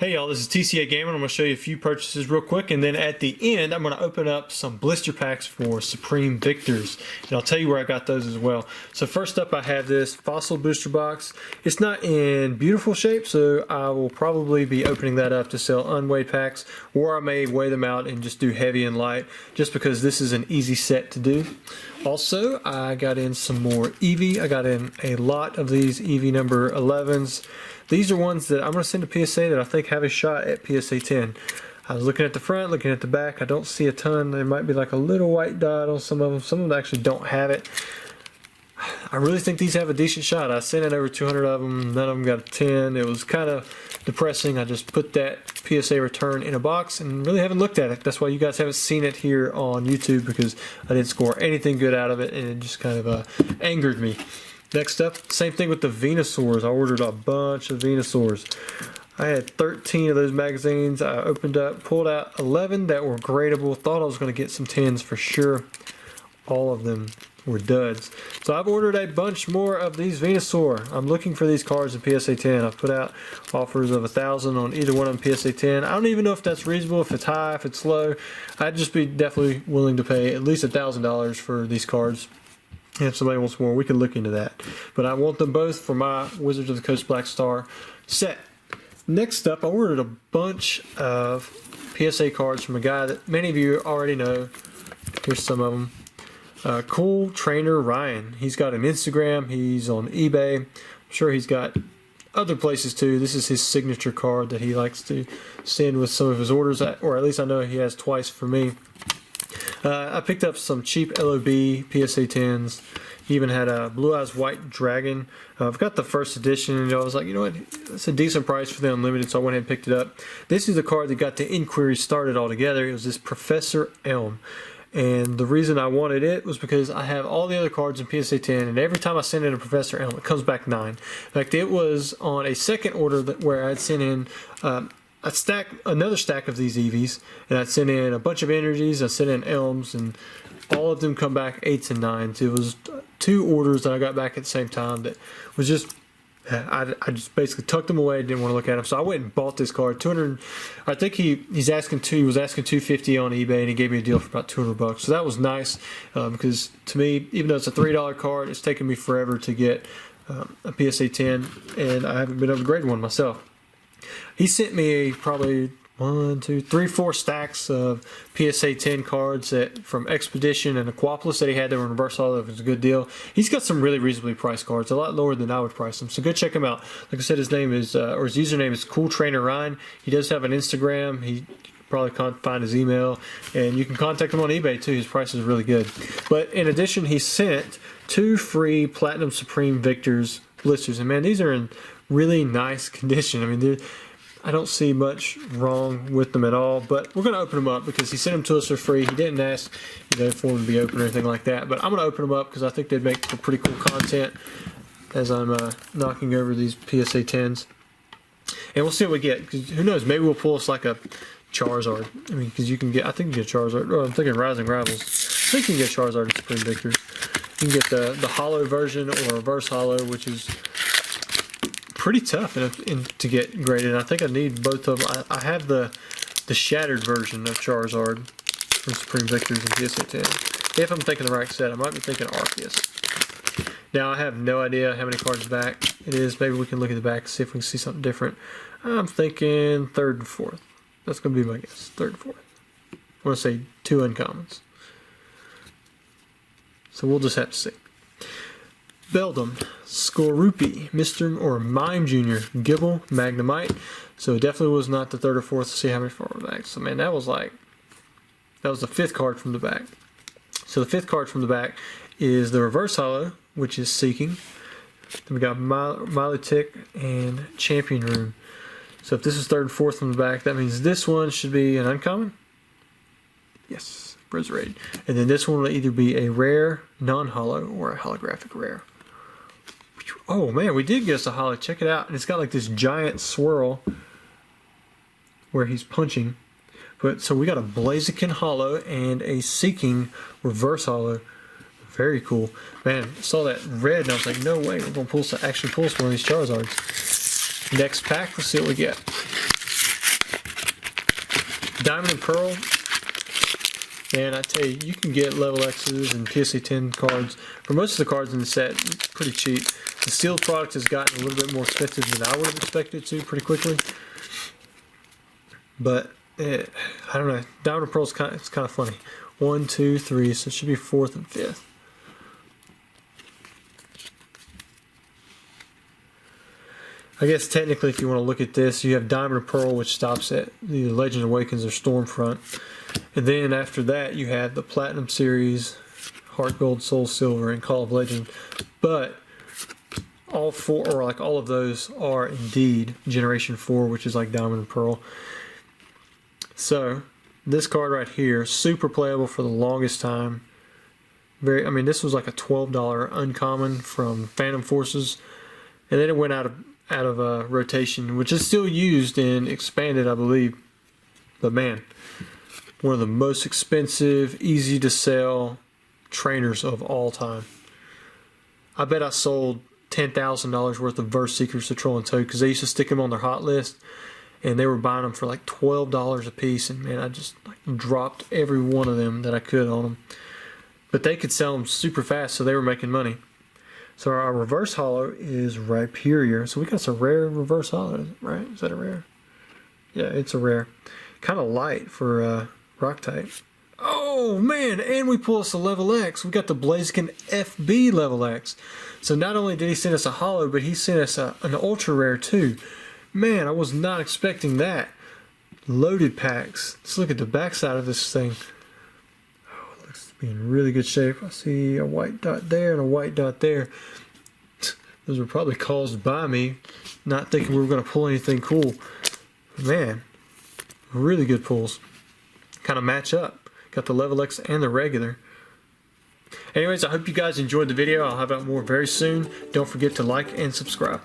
Hey y'all, this is TCA Gamer. I'm going to show you a few purchases real quick, and then at the end I'm going to open up some blister packs for Supreme Victors, and I'll tell you where I got those as well. So first up I have this Fossil booster box. It's not in beautiful shape, so I will probably be opening that up to sell unweighed packs, or I may weigh them out and just do heavy and light, just because this is an easy set to do. Also, I got in some more Eevee. I got in a lot of these Eevee number 11s. These are ones that I'm going to send to PSA that I think have a shot at PSA 10. I was looking at the front, looking at the back. I don't see a ton. There might be like a little white dot on some of them. Some of them actually don't have it. I really think these have a decent shot. I sent in over 200 of them. None of them got a 10. It was kind of depressing. I just put that PSA return in a box and really haven't looked at it. That's why you guys haven't seen it here on YouTube, because I didn't score anything good out of it, and it just kind of angered me. Next up, same thing with the Venusaurs. I ordered a bunch of Venusaurs. I had 13 of those magazines. I opened up, pulled out 11 that were gradable. Thought I was going to get some 10s for sure. All of them were duds. So I've ordered a bunch more of these Venusaur. I'm looking for these cards in PSA 10. I've put out offers of 1,000 on either one of them PSA 10. I don't even know if that's reasonable, if it's high, if it's low. I'd just be definitely willing to pay at least $1,000 for these cards. And if somebody wants more, we can look into that. But I want them both for my Wizards of the Coast Black Star set. Next up, I ordered a bunch of PSA cards from a guy that many of you already know. Here's some of them. Cool Trainer Ryan. He's got an Instagram. He's on eBay. I'm sure he's got other places too. This is his signature card that he likes to send with some of his orders, or at least I know he has twice for me. I picked up some cheap LOB PSA 10s. He even had a Blue Eyes White Dragon. I've got the first edition, and I was like, you know what, it's a decent price for the Unlimited, so I went ahead and picked it up. This is the card that got the inquiry started altogether. It was this Professor Elm. And the reason I wanted it was because I have all the other cards in PSA 10, and every time I send in a Professor Elm, it comes back 9. In fact, it was on a second order where I'd sent in another stack of these Eevees, and I'd sent in a bunch of energies. I sent in Elms, and all of them come back 8s and 9s. It was 2 orders that I got back at the same time that was just, I just basically tucked them away, didn't want to look at them. So I went and bought this card. 200. I think he was asking 250 on eBay, and he gave me a deal for about $200. So that was nice, because to me, even though it's a $3 card, it's taken me forever to get a PSA 10, and I haven't been able to grade one myself. He sent me probably 1, 2, 3, 4 stacks of PSA 10 cards from Expedition and Aquapolis that he had. They were in reverse holo. It was a good deal. He's got some really reasonably priced cards, a lot lower than I would price them. So go check him out. Like I said, his name is, or his username is Cool Trainer Ryan. He does have an Instagram. He probably can't find his email, and you can contact him on eBay too. His price is really good. But in addition, he sent 2 free Platinum Supreme Victors blisters, and man, these are in really nice condition. I mean, I don't see much wrong with them at all, but we're going to open them up because he sent them to us for free. He didn't ask, for them to be open or anything like that, but I'm going to open them up because I think they'd make for pretty cool content as I'm knocking over these PSA 10s. And we'll see what we get, because who knows, maybe we'll pull us like a Charizard. I mean, because you can get, I think you can get Charizard. Oh, I'm thinking Rising Rivals. I think you can get Charizard in Supreme Victors. You can get the holo version or reverse holo, which is pretty tough to get graded. I think I need both of them. I have the shattered version of Charizard from Supreme Victors and PSA 10. If I'm thinking the right set, I might be thinking Arceus. Now, I have no idea how many cards back it is. Maybe we can look at the back and see if we can see something different. I'm thinking 3rd and 4th. That's going to be my guess. 3rd and 4th. I want to say 2 uncommons. So we'll just have to see. Beldum, Skorupi, Mr. or Mime Jr., Gibble, Magnemite. So it definitely was not the 3rd or 4th. Let's see how many far back. So man, that was the 5th card from the back. So the 5th card from the back is the reverse holo, which is Seeking. Then we got Milotic and Champion Room. So if this is 3rd and 4th from the back, that means this one should be an uncommon. Yes, Blizzard. And then this one will either be a rare, non-holo, or a holographic rare. Oh man, we did get us a holo. Check it out. And it's got like this giant swirl where he's punching. But so we got a Blaziken holo and a Seeking reverse holo. Very cool. Man, I saw that red and I was like, no way, we're gonna actually pull some of these Charizards. Next pack, let's see what we get. Diamond and Pearl. And I tell you, you can get level X's and PSA 10 cards for most of the cards in the set pretty cheap. The sealed product has gotten a little bit more expensive than I would have expected to pretty quickly. But I don't know. Diamond and Pearl is kind of funny. 1, 2, 3, so it should be 4th and 5th. I guess technically, if you want to look at this, you have Diamond and Pearl, which stops at the Legend Awakens or Stormfront. And then after that, you have the Platinum Series, Heart Gold, Soul Silver, and Call of Legend. But all four, or like all of those, are indeed Generation 4, which is like Diamond and Pearl. So this card right here, super playable for the longest time. I mean, this was like a $12 uncommon from Phantom Forces, and then it went out of rotation, which is still used in Expanded, I believe. But man, one of the most expensive, easy to sell trainers of all time. I bet I sold $10,000 worth of Verse Seekers to Troll and Toad because they used to stick them on their hot list, and they were buying them for like $12 a piece. And man, I just like dropped every one of them that I could on them. But they could sell them super fast, so they were making money. So our reverse holo is Rhyperior. So we got some rare reverse holo, right? Is that a rare? Yeah, it's a rare. Kind of light for rock type. Oh man, and we pull us a level X. We got the Blaziken FB level X. So not only did he send us a holo, but he sent us an ultra rare too. Man, I was not expecting that. Loaded packs. Let's look at the backside of this thing. Oh, it looks to be in really good shape. I see a white dot there and a white dot there. Those were probably caused by me not thinking we were going to pull anything cool. Man, really good pulls. Kind of match up. Got the level X and the regular. Anyways, I hope you guys enjoyed the video. I'll have out more very soon. Don't forget to like and subscribe.